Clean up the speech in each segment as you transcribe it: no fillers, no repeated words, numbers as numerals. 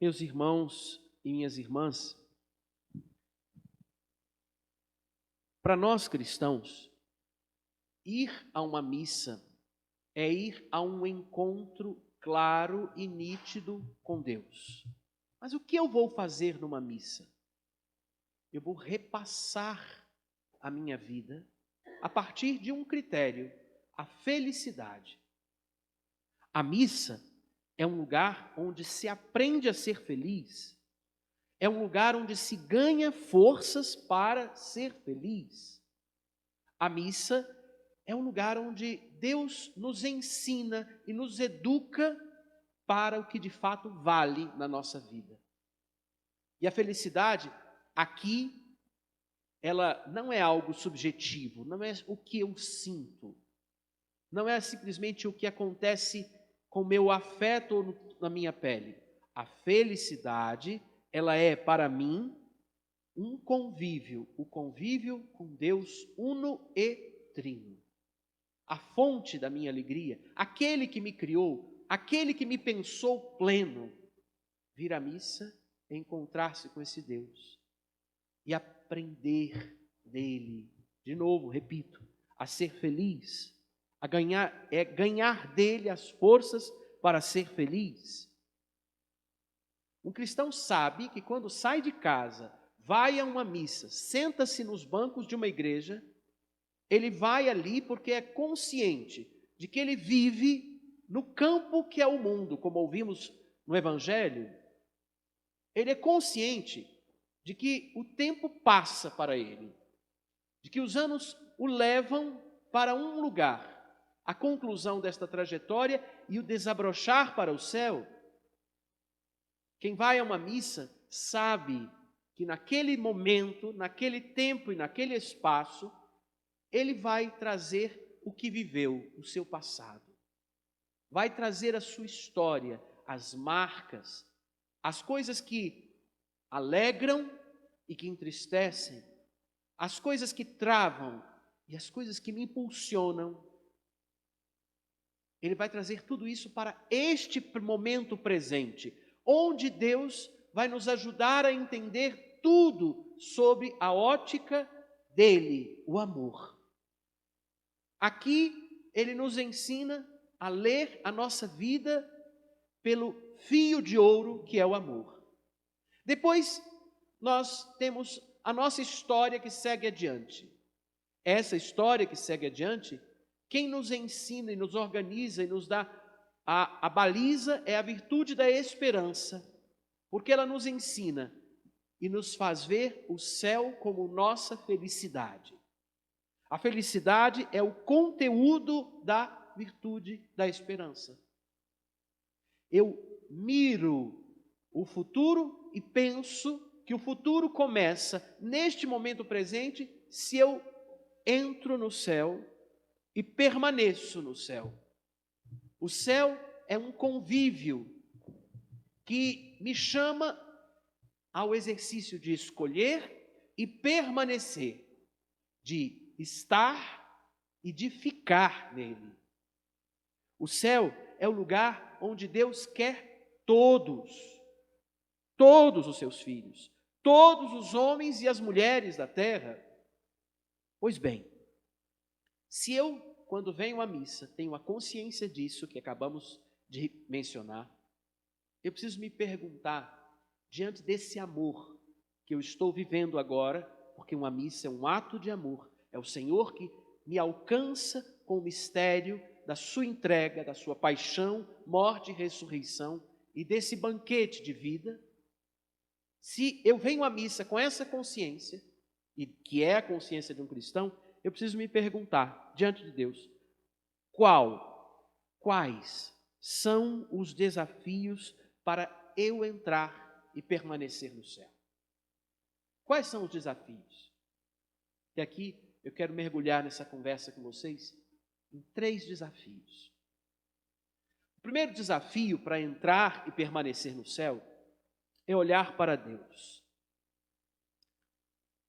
Meus irmãos e minhas irmãs, para nós cristãos, ir a uma missa é ir a um encontro claro e nítido com Deus. Mas o que eu vou fazer numa missa? Eu vou repassar a minha vida a partir de um critério, a felicidade. A missa é um lugar onde se aprende a ser feliz, é um lugar onde se ganha forças para ser feliz. A missa é um lugar onde Deus nos ensina e nos educa para o que de fato vale na nossa vida. E a felicidade, aqui, ela não é algo subjetivo, não é o que eu sinto, não é simplesmente o que acontece com o meu afeto ou na minha pele. A felicidade, ela é para mim um convívio, o convívio com Deus uno e trino. A fonte da minha alegria, aquele que me criou, aquele que me pensou pleno, vir à missa é encontrar-se com esse Deus e aprender dele, de novo, repito, a ser feliz, a ganhar dele as forças para ser feliz. Um cristão sabe que quando sai de casa, vai a uma missa, senta-se nos bancos de uma igreja, ele vai ali porque é consciente de que ele vive no campo que é o mundo, como ouvimos no Evangelho. Ele é consciente de que o tempo passa para ele, de que os anos o levam para um lugar, a conclusão desta trajetória e o desabrochar para o céu. Quem vai a uma missa sabe que naquele momento, naquele tempo e naquele espaço, ele vai trazer o que viveu, o seu passado. Vai trazer a sua história, as marcas, as coisas que alegram e que entristecem, as coisas que travam e as coisas que me impulsionam. Ele vai trazer tudo isso para este momento presente, onde Deus vai nos ajudar a entender tudo sobre a ótica dele, o amor. Aqui ele nos ensina a ler a nossa vida pelo fio de ouro que é o amor. Depois nós temos a nossa história que segue adiante. Essa história que segue adiante, quem nos ensina e nos organiza e nos dá a baliza é a virtude da esperança, porque ela nos ensina e nos faz ver o céu como nossa felicidade. A felicidade é o conteúdo da virtude da esperança. Eu miro o futuro e penso que o futuro começa neste momento presente se eu entro no céu e permaneço no céu. O céu é um convívio que me chama ao exercício de escolher e permanecer, de estar e de ficar nele. O céu é o lugar onde Deus quer todos os seus filhos, todos os homens e as mulheres da terra. Pois bem, se eu, quando venho à missa, tenho a consciência disso que acabamos de mencionar, eu preciso me perguntar, diante desse amor que eu estou vivendo agora, porque uma missa é um ato de amor, é o Senhor que me alcança com o mistério da sua entrega, da sua paixão, morte e ressurreição, e desse banquete de vida. Se eu venho à missa com essa consciência, e que é a consciência de um cristão, eu preciso me perguntar, diante de Deus, quais são os desafios para eu entrar e permanecer no céu? Quais são os desafios? E aqui eu quero mergulhar nessa conversa com vocês em 3 desafios. O primeiro desafio para entrar e permanecer no céu é olhar para Deus.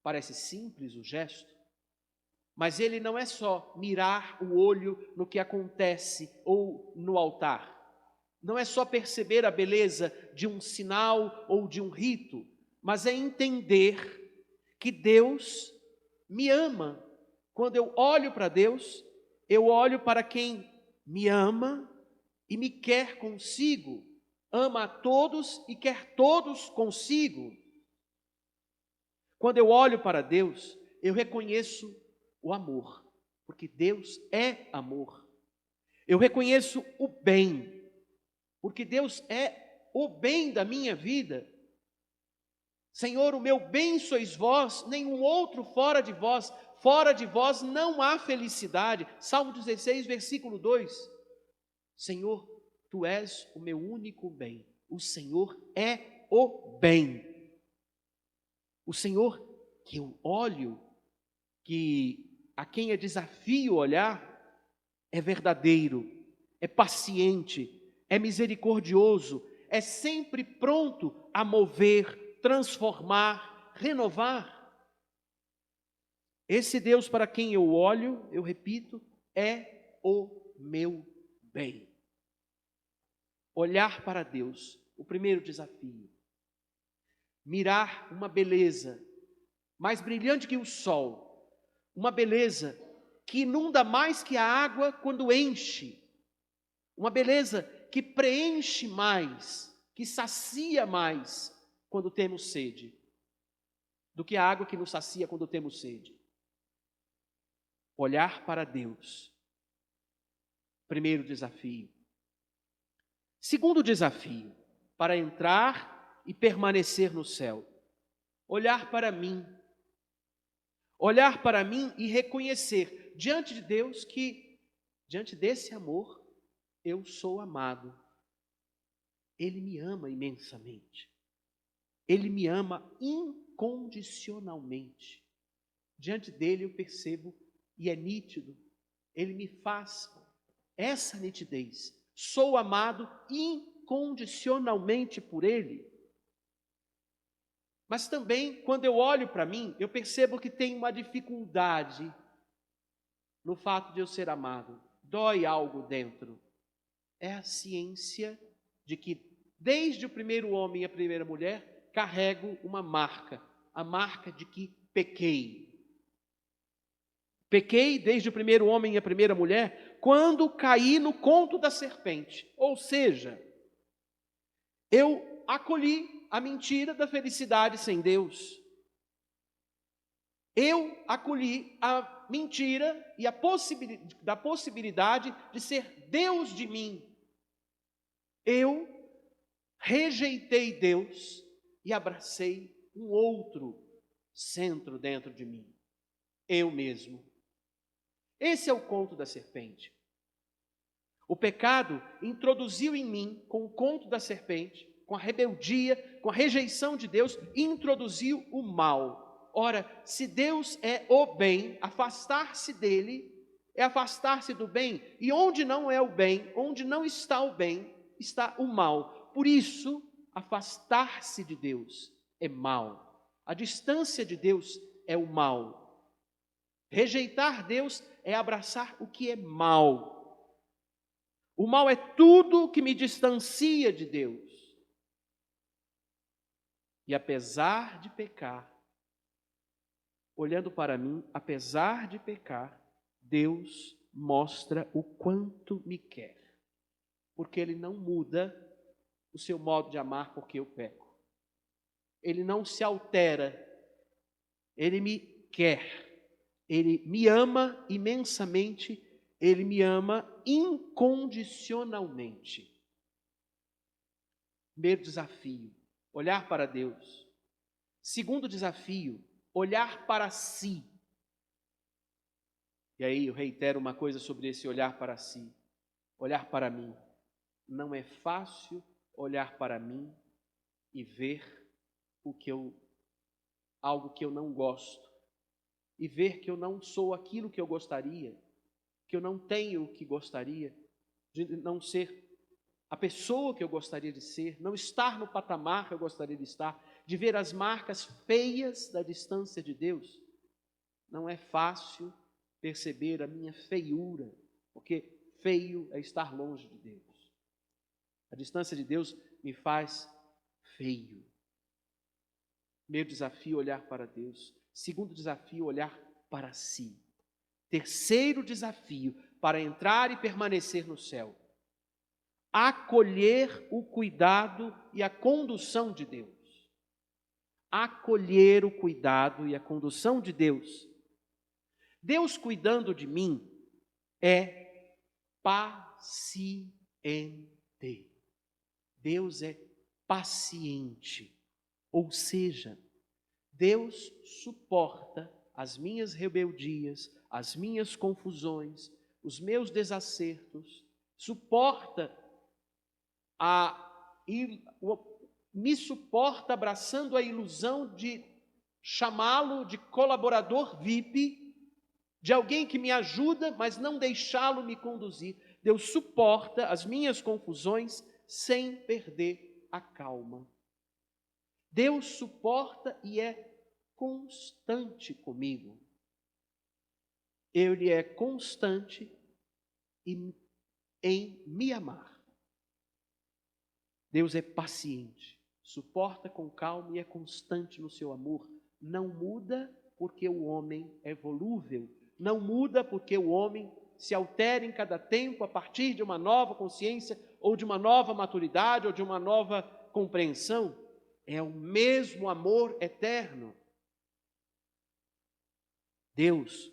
Parece simples o gesto, mas ele não é só mirar o olho no que acontece ou no altar. não é só perceber a beleza de um sinal ou de um rito, mas é entender que Deus me ama. Quando eu olho para Deus, eu olho para quem me ama e me quer consigo, ama a todos e quer todos consigo. Quando eu olho para Deus, eu reconheço o amor, porque Deus é amor. Eu reconheço o bem, porque Deus é o bem da minha vida. Senhor, o meu bem sois vós, nenhum outro fora de vós não há felicidade. Salmo 16, versículo 2. Senhor, tu és o meu único bem, o Senhor é o bem. O Senhor que eu olho, que a quem é desafio olhar, é verdadeiro, é paciente, é misericordioso, é sempre pronto a mover, transformar, renovar. Esse Deus para quem eu olho, eu repito, é o meu bem. Olhar para Deus, o primeiro desafio. Mirar uma beleza mais brilhante que o sol, uma beleza que inunda mais que a água quando enche, uma beleza que preenche mais, que sacia mais quando temos sede, do que a água que nos sacia quando temos sede. Olhar para Deus, primeiro desafio. Segundo desafio, para entrar e permanecer no céu, olhar para mim. Olhar para mim e reconhecer diante de Deus que, diante desse amor, eu sou amado. Ele me ama imensamente. Ele me ama incondicionalmente. Diante dele eu percebo, e é nítido, ele me faz essa nitidez. Sou amado incondicionalmente por ele. Mas também, quando eu olho para mim, eu percebo que tem uma dificuldade no fato de eu ser amado. Dói algo dentro. É a ciência de que, desde o primeiro homem e a primeira mulher, carrego uma marca. A marca de que pequei. Pequei desde o primeiro homem e a primeira mulher, quando caí no conto da serpente. Ou seja, eu acolhi a mentira da felicidade sem Deus. Eu acolhi a mentira e da possibilidade de ser Deus de mim. Eu rejeitei Deus e abracei um outro centro dentro de mim. Eu mesmo. Esse é o conto da serpente. O pecado introduziu em mim, com o conto da serpente, com a rebeldia, com a rejeição de Deus, introduziu o mal. Ora, se Deus é o bem, afastar-se dele é afastar-se do bem. E onde não é o bem, onde não está o bem, está o mal. Por isso, afastar-se de Deus é mal. A distância de Deus é o mal. Rejeitar Deus é abraçar o que é mal. O mal é tudo que me distancia de Deus. E apesar de pecar, olhando para mim, apesar de pecar, Deus mostra o quanto me quer. Porque Ele não muda o seu modo de amar porque eu peco. Ele não se altera. Ele me quer. Ele me ama imensamente. Ele me ama incondicionalmente. Primeiro desafio, olhar para Deus. Segundo desafio, olhar para si. E aí eu reitero uma coisa sobre esse olhar para si. Olhar para mim. Não é fácil olhar para mim e ver algo que eu não gosto. E ver que eu não sou aquilo que eu gostaria. Que eu não tenho o que gostaria. De não ser a pessoa que eu gostaria de ser, não estar no patamar que eu gostaria de estar, de ver as marcas feias da distância de Deus. Não é fácil perceber a minha feiura, porque feio é estar longe de Deus. A distância de Deus me faz feio. Primeiro desafio, olhar para Deus. Segundo desafio, olhar para si. Terceiro desafio, para entrar e permanecer no céu. Acolher o cuidado e a condução de Deus. Acolher o cuidado e a condução de Deus. Deus cuidando de mim é paciente. Deus é paciente. Ou seja, Deus suporta as minhas rebeldias, as minhas confusões, os meus desacertos, me suporta abraçando a ilusão de chamá-lo de colaborador VIP, de alguém que me ajuda, mas não deixá-lo me conduzir. Deus suporta as minhas confusões sem perder a calma. Deus suporta e é constante comigo. Ele é constante em me amar. Deus é paciente, suporta com calma e é constante no seu amor. Não muda porque o homem é volúvel. Não muda porque o homem se altera em cada tempo a partir de uma nova consciência, ou de uma nova maturidade, ou de uma nova compreensão. É o mesmo amor eterno. Deus,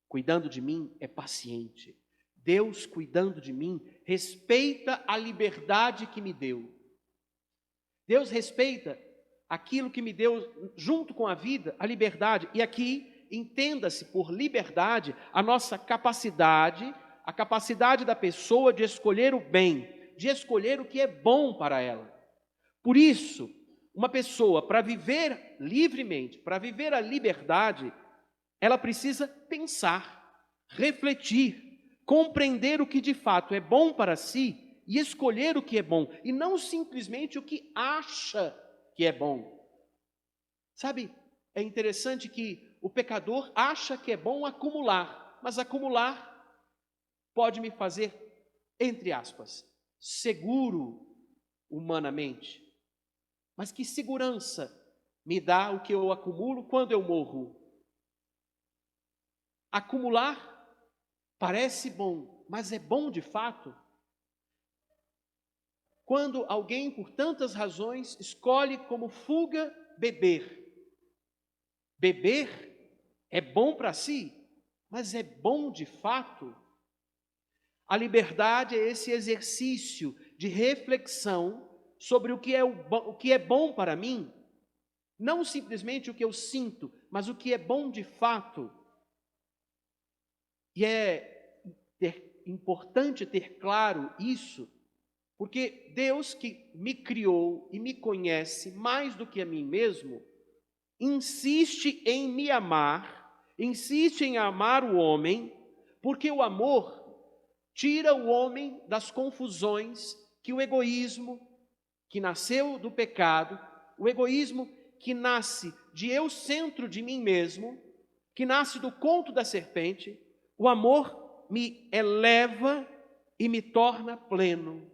cuidando de mim, é paciente. Deus, cuidando de mim, respeita a liberdade que me deu. Deus respeita aquilo que me deu junto com a vida, a liberdade. E aqui, entenda-se por liberdade a nossa capacidade, a capacidade da pessoa de escolher o bem, de escolher o que é bom para ela. Por isso, uma pessoa, para viver livremente, para viver a liberdade, ela precisa pensar, refletir, compreender o que de fato é bom para si e escolher o que é bom, e não simplesmente o que acha que é bom. Sabe, é interessante que o pecador acha que é bom acumular, mas acumular pode me fazer, entre aspas, seguro humanamente. Mas que segurança me dá o que eu acumulo quando eu morro? Acumular parece bom, mas é bom de fato? Quando alguém, por tantas razões, escolhe como fuga beber. Beber é bom para si, mas é bom de fato? A liberdade é esse exercício de reflexão sobre o que é bom para mim, não simplesmente o que eu sinto, mas o que é bom de fato. E é importante ter claro isso, porque Deus que me criou e me conhece mais do que a mim mesmo, insiste em me amar, insiste em amar o homem, porque o amor tira o homem das confusões que o egoísmo, que nasceu do pecado, o egoísmo que nasce de eu centro de mim mesmo, que nasce do conto da serpente, o amor me eleva e me torna pleno.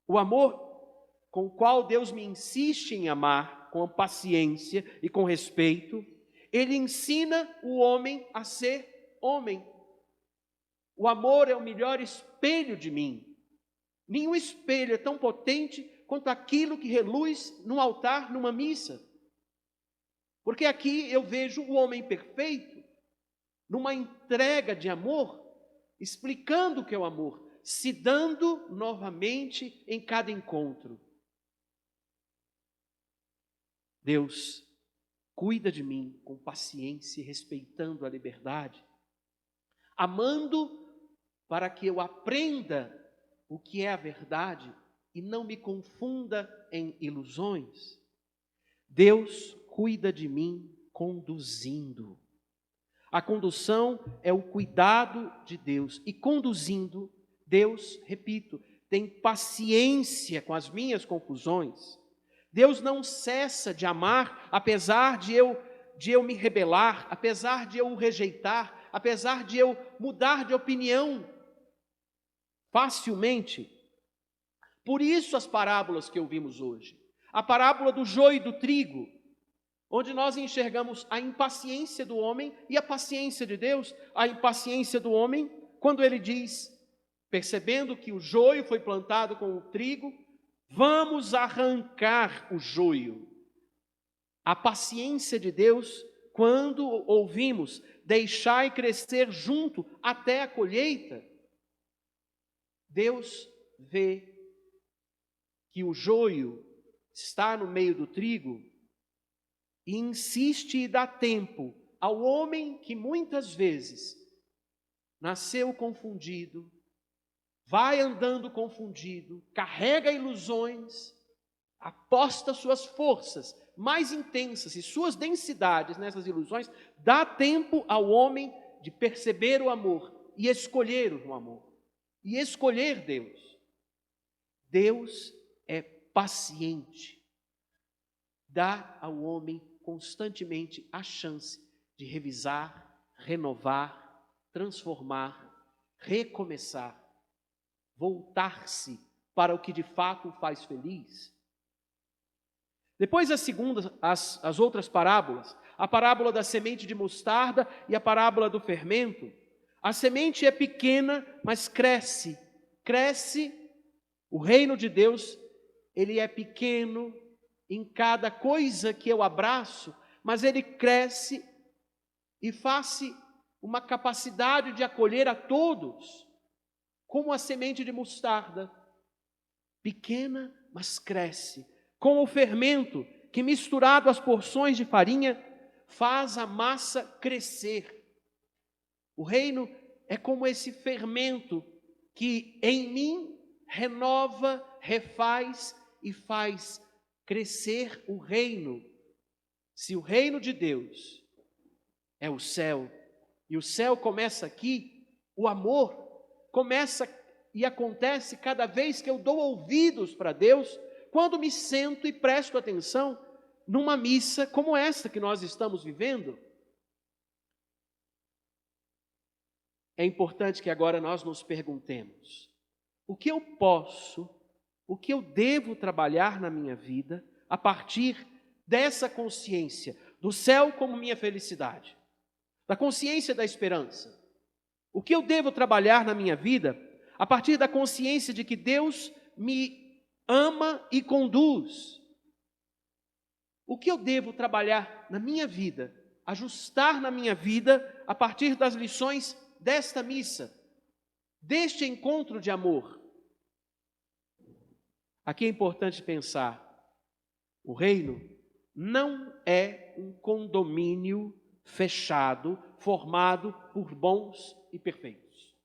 O amor com o qual Deus me insiste em amar, com paciência e com respeito, ele ensina o homem a ser homem. O amor é o melhor espelho de mim. Nenhum espelho é tão potente quanto aquilo que reluz num altar, numa missa. Porque aqui eu vejo o homem perfeito, numa entrega de amor, explicando o que é o amor, se dando novamente em cada encontro. Deus cuida de mim com paciência, respeitando a liberdade, amando para que eu aprenda o que é a verdade e não me confunda em ilusões. Deus cuida de mim conduzindo. A condução é o cuidado de Deus. E conduzindo, Deus, repito, tem paciência com as minhas confusões. Deus não cessa de amar, apesar de eu me rebelar, apesar de eu o rejeitar, apesar de eu mudar de opinião facilmente. Por isso as parábolas que ouvimos hoje. A parábola do joio e do trigo, onde nós enxergamos a impaciência do homem e a paciência de Deus. A impaciência do homem, quando ele diz, percebendo que o joio foi plantado com o trigo, vamos arrancar o joio. A paciência de Deus, quando ouvimos, deixai crescer junto até a colheita. Deus vê que o joio está no meio do trigo e insiste e dá tempo ao homem que muitas vezes nasceu confundido, vai andando confundido, carrega ilusões, aposta suas forças mais intensas e suas densidades nessas ilusões, dá tempo ao homem de perceber o amor e escolher o amor, e escolher Deus. Deus é paciente, dá ao homem constantemente a chance de revisar, renovar, transformar, recomeçar, voltar-se para o que de fato o faz feliz. Depois as outras parábolas, a parábola da semente de mostarda e a parábola do fermento. A semente é pequena, mas cresce. O reino de Deus, ele é pequeno em cada coisa que eu abraço, mas ele cresce e faz-se uma capacidade de acolher a todos, como a semente de mostarda, pequena, mas cresce. Com o fermento, que misturado às porções de farinha, faz a massa crescer. O reino é como esse fermento que em mim renova, refaz e faz crescer o reino. Se o reino de Deus é o céu, e o céu começa aqui, o amor começa e acontece cada vez que eu dou ouvidos para Deus, quando me sento e presto atenção numa missa como esta que nós estamos vivendo. É importante que agora nós nos perguntemos: o que eu devo trabalhar na minha vida a partir dessa consciência do céu como minha felicidade, da consciência da esperança? O que eu devo trabalhar na minha vida a partir da consciência de que Deus me ama e conduz? O que eu devo trabalhar na minha vida, ajustar na minha vida a partir das lições desta missa, deste encontro de amor? Aqui é importante pensar: o reino não é um condomínio fechado, formado por bons e perfeitos.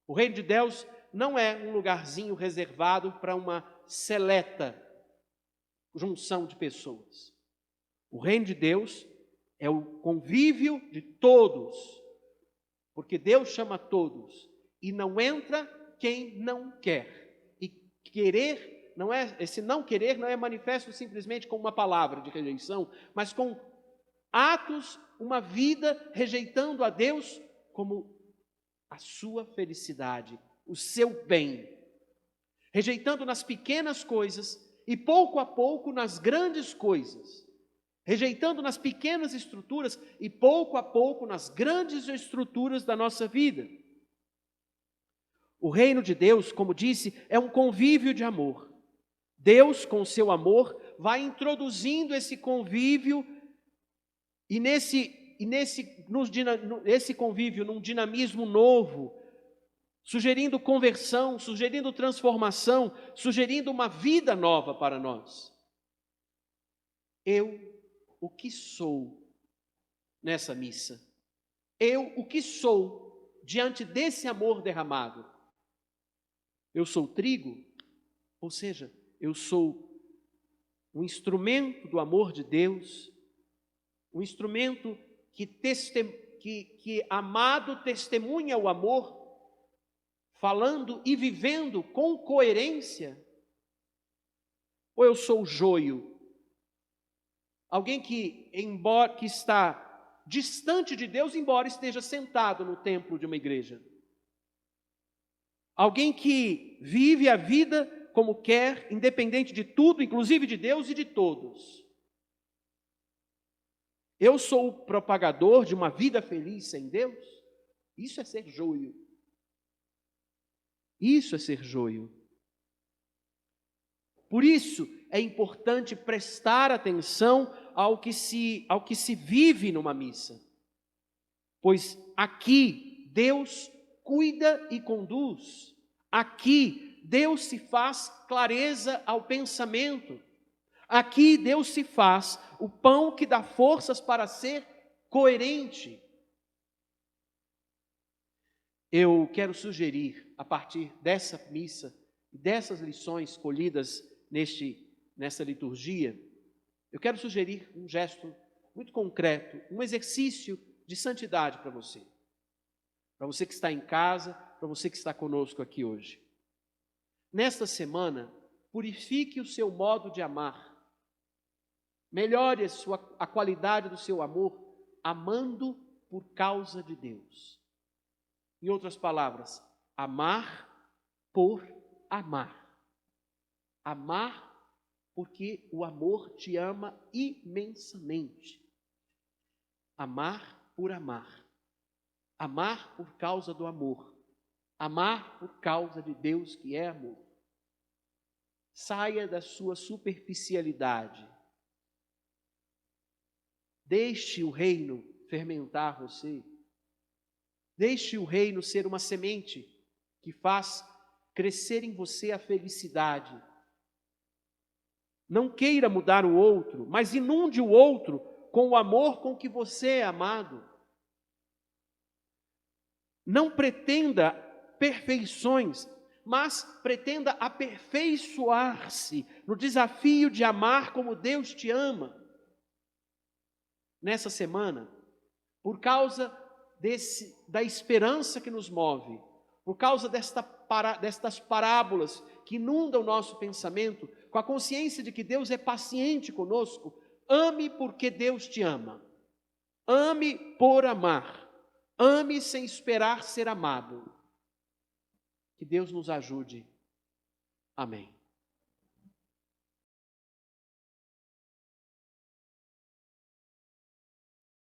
O reino de Deus não é um lugarzinho reservado para uma seleta junção de pessoas. O reino de Deus é o convívio de todos, porque Deus chama todos, e não entra quem não quer. E querer não é, esse não querer não é manifesto simplesmente com uma palavra de rejeição, mas com atos, uma vida rejeitando a Deus como a sua felicidade, o seu bem, rejeitando nas pequenas coisas e pouco a pouco nas grandes coisas, rejeitando nas pequenas estruturas e pouco a pouco nas grandes estruturas da nossa vida. O reino de Deus, como disse, é um convívio de amor. Deus, com o seu amor, vai introduzindo esse convívio e esse convívio num dinamismo novo, sugerindo conversão, sugerindo transformação, sugerindo uma vida nova para nós. Eu, o que sou nessa missa? Eu, o que sou diante desse amor derramado? Eu sou trigo, ou seja, eu sou um instrumento do amor de Deus, um instrumento que amado testemunha o amor, falando e vivendo com coerência? Ou eu sou o joio? Alguém que está distante de Deus, embora esteja sentado no templo de uma igreja. Alguém que vive a vida como quer, independente de tudo, inclusive de Deus e de todos. Eu sou o propagador de uma vida feliz sem Deus? Isso é ser joio. Isso é ser joio. Por isso é importante prestar atenção ao que se vive numa missa. Pois aqui Deus cuida e conduz. Aqui Deus se faz clareza ao pensamento. Aqui Deus se faz o pão que dá forças para ser coerente. Eu quero sugerir, a partir dessa missa, dessas lições escolhidas nessa liturgia, eu quero sugerir um gesto muito concreto, um exercício de santidade para você. Para você que está em casa, para você que está conosco aqui hoje. Nesta semana, purifique o seu modo de amar. Melhore a qualidade do seu amor, amando por causa de Deus. Em outras palavras, amar por amar. Amar porque o amor te ama imensamente. Amar por amar. Amar por causa do amor. Amar por causa de Deus que é amor. Saia da sua superficialidade. Deixe o reino fermentar você. Deixe o reino ser uma semente que faz crescer em você a felicidade. Não queira mudar o outro, mas inunde o outro com o amor com que você é amado. Não pretenda perfeições, mas pretenda aperfeiçoar-se no desafio de amar como Deus te ama. Nessa semana, por causa da esperança que nos move, por causa destas parábolas que inundam o nosso pensamento, com a consciência de que Deus é paciente conosco, ame porque Deus te ama. Ame por amar. Ame sem esperar ser amado. Que Deus nos ajude. Amém.